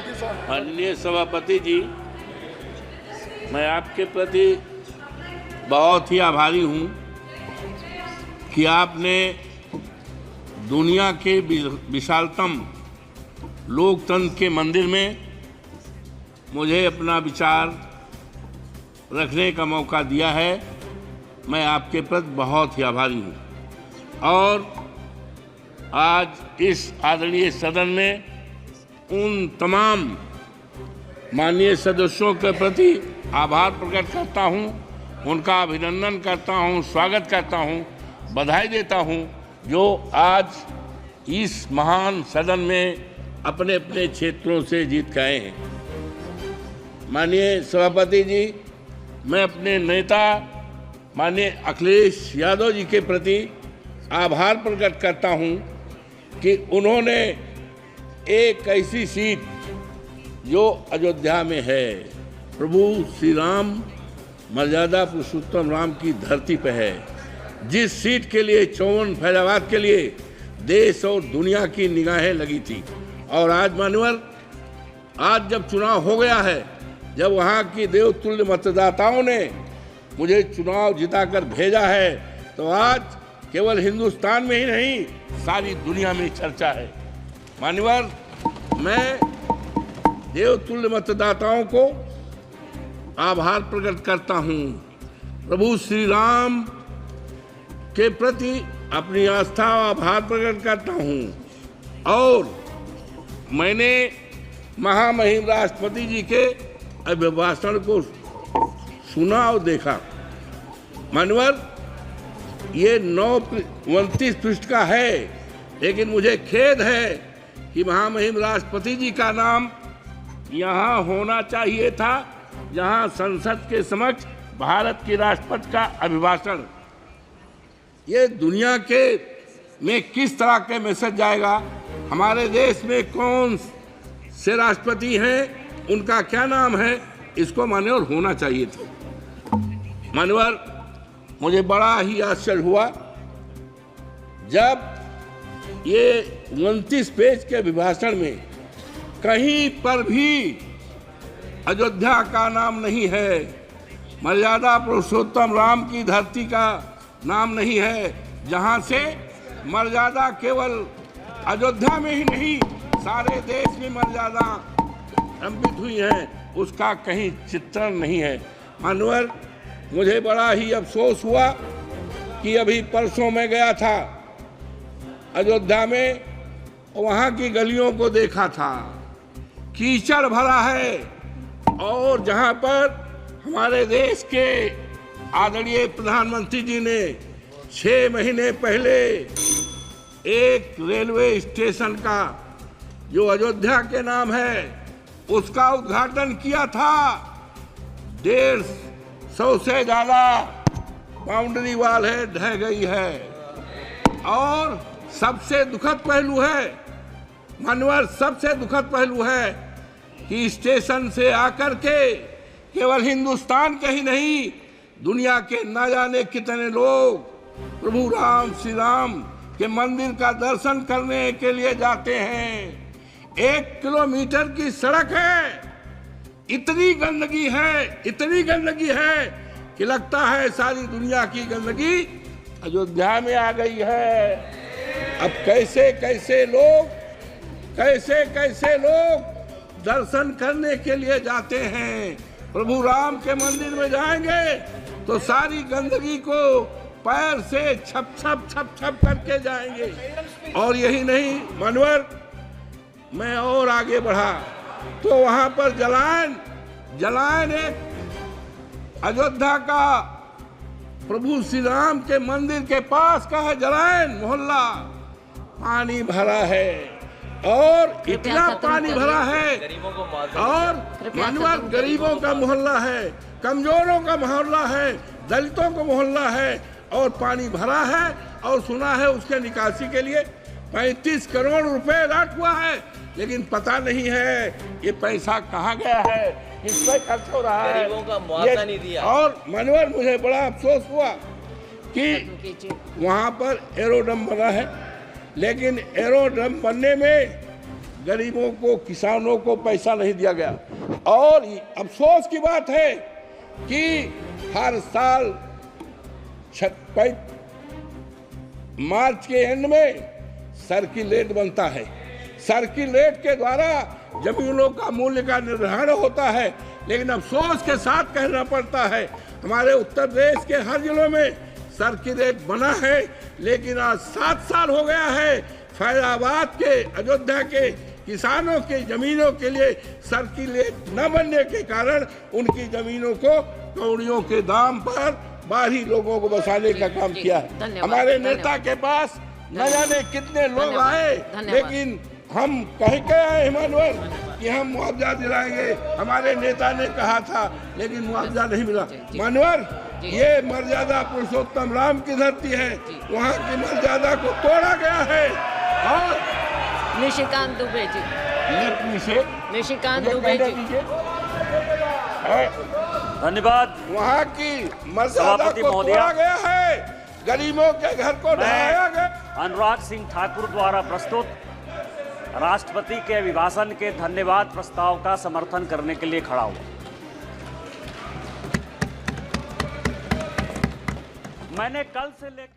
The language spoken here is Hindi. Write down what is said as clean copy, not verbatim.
माननीय सभापति जी, मैं आपके प्रति बहुत ही आभारी हूँ कि आपने दुनिया के विशालतम लोकतंत्र के मंदिर में मुझे अपना विचार रखने का मौका दिया है। मैं आपके प्रति बहुत ही आभारी हूँ और आज इस आदरणीय सदन में उन तमाम माननीय सदस्यों के प्रति आभार प्रकट करता हूँ, उनका अभिनंदन करता हूँ, स्वागत करता हूँ, बधाई देता हूँ जो आज इस महान सदन में अपने अपने क्षेत्रों से जीत के आए हैं। माननीय सभापति जी, मैं अपने नेता माननीय अखिलेश यादव जी के प्रति आभार प्रकट करता हूँ कि उन्होंने एक ऐसी सीट जो अयोध्या में है, प्रभु श्री राम मर्यादा पुरुषोत्तम राम की धरती पे है, जिस सीट के लिए 54 फैजाबाद के लिए देश और दुनिया की निगाहें लगी थी। और आज मान्यवर, आज जब चुनाव हो गया है, जब वहाँ की देवतुल्य मतदाताओं ने मुझे चुनाव जिताकर भेजा है, तो आज केवल हिंदुस्तान में ही नहीं सारी दुनिया में चर्चा है। मान्यवर, मैं देवतुल्य मतदाताओं को आभार प्रकट करता हूँ, प्रभु श्री राम के प्रति अपनी आस्था और आभार प्रकट करता हूँ और मैंने महामहिम राष्ट्रपति जी के अभिभाषण को सुना और देखा। मान्यवर, ये 29 पृष्ठ का है, लेकिन मुझे खेद है कि महामहिम राष्ट्रपति जी का नाम यहाँ होना चाहिए था, जहाँ संसद के समक्ष भारत के राष्ट्रपति का अभिभाषण। ये दुनिया के में किस तरह के मैसेज जाएगा, हमारे देश में कौन से राष्ट्रपति हैं, उनका क्या नाम है, इसको मान्यवर होना चाहिए था। मान्यवर, मुझे बड़ा ही आश्चर्य हुआ जब ये 29 पेज के अभिभाषण में कहीं पर भी अयोध्या का नाम नहीं है, मर्यादा पुरुषोत्तम राम की धरती का नाम नहीं है, जहां से मर्यादा केवल अयोध्या में ही नहीं सारे देश में मर्यादा अंकित हुई है, उसका कहीं चित्रण नहीं है। मान्यवर, मुझे बड़ा ही अफसोस हुआ कि अभी परसों मैं गया था अयोध्या में, वहाँ की गलियों को देखा था, कीचड़ भरा है और जहाँ पर हमारे देश के आदरणीय प्रधानमंत्री जी ने 6 महीने पहले एक रेलवे स्टेशन का जो अयोध्या के नाम है उसका उद्घाटन किया था। 150 से ज़्यादा बाउंड्री वाल है, ढह गई है। और सबसे दुखद पहलू है मान्यवर, सबसे दुखद पहलू है कि स्टेशन से आकर के केवल हिंदुस्तान के ही नहीं दुनिया के न जाने कितने लोग प्रभु राम श्री राम के मंदिर का दर्शन करने के लिए जाते हैं। 1 किलोमीटर की सड़क है, इतनी गंदगी है, इतनी गंदगी है कि लगता है सारी दुनिया की गंदगी अयोध्या में आ गई है। अब कैसे कैसे लोग दर्शन करने के लिए जाते हैं, प्रभु राम के मंदिर में जाएंगे तो सारी गंदगी को पैर से छप छप करके जाएंगे। और यही नहीं मान्यवर, मैं और आगे बढ़ा तो वहाँ पर जलायन एक अयोध्या का प्रभु श्री राम के मंदिर के पास का है जलायन मोहल्ला, पानी भरा है और इतना पानी भरा है और मानवर गरीबों का मोहल्ला है, कमजोरों का मोहल्ला है, दलितों का मोहल्ला है और पानी भरा है। और सुना है उसके निकासी के लिए 35 करोड़ रुपए अलॉट हुआ है, लेकिन पता नहीं है ये पैसा कहाँ गया है, किस पे खर्च हो रहा है, गरीबों का मुआवजा नहीं दिया। और मनोहर, मुझे बड़ा अफसोस हुआ कि वहाँ पर एरोड्रम बना है, लेकिन एरोड्रम बनने में गरीबों को, किसानों को पैसा नहीं दिया गया। और अफसोस की बात है कि हर साल मार्च के एंड में सर्किलेट बनता है। सर्किलेट के द्वारा जमीनों का मूल्य का निर्धारण होता है, लेकिन अफसोस के साथ कहना पड़ता है हमारे उत्तर प्रदेश के हर जिलों में सर्किलेट बना है, लेकिन आज 7 साल हो गया है फैजाबाद के, अयोध्या के किसानों की जमीनों के लिए सर्किलेट न बनने के कारण उनकी जमीनों को कौड़ियों के दाम पर बाहरी लोगों को बसाने का काम किया है। हमारे नेता के पास न जाने कितने लोग आए, लेकिन हम कह के आए हिमानवर कि हम मुआवजा दिलाएंगे, हमारे नेता ने कहा था, लेकिन मुआवजा नहीं मिला। मानवर, ये मर्यादा पुरुषोत्तम राम की धरती है, वहाँ की मर्यादा को तोड़ा गया है। और निशिकांत दुबे जी, निशिकांत दुबे जी, धन्यवाद। वहाँ की मर्यादा को तोड़ा गया है, गरीबों के घर को ढहाया गया। अनुराग सिंह ठाकुर द्वारा प्रस्तुत राष्ट्रपति के अभिभाषण के धन्यवाद प्रस्ताव का समर्थन करने के लिए खड़ा हुआ। मैंने कल से लेकर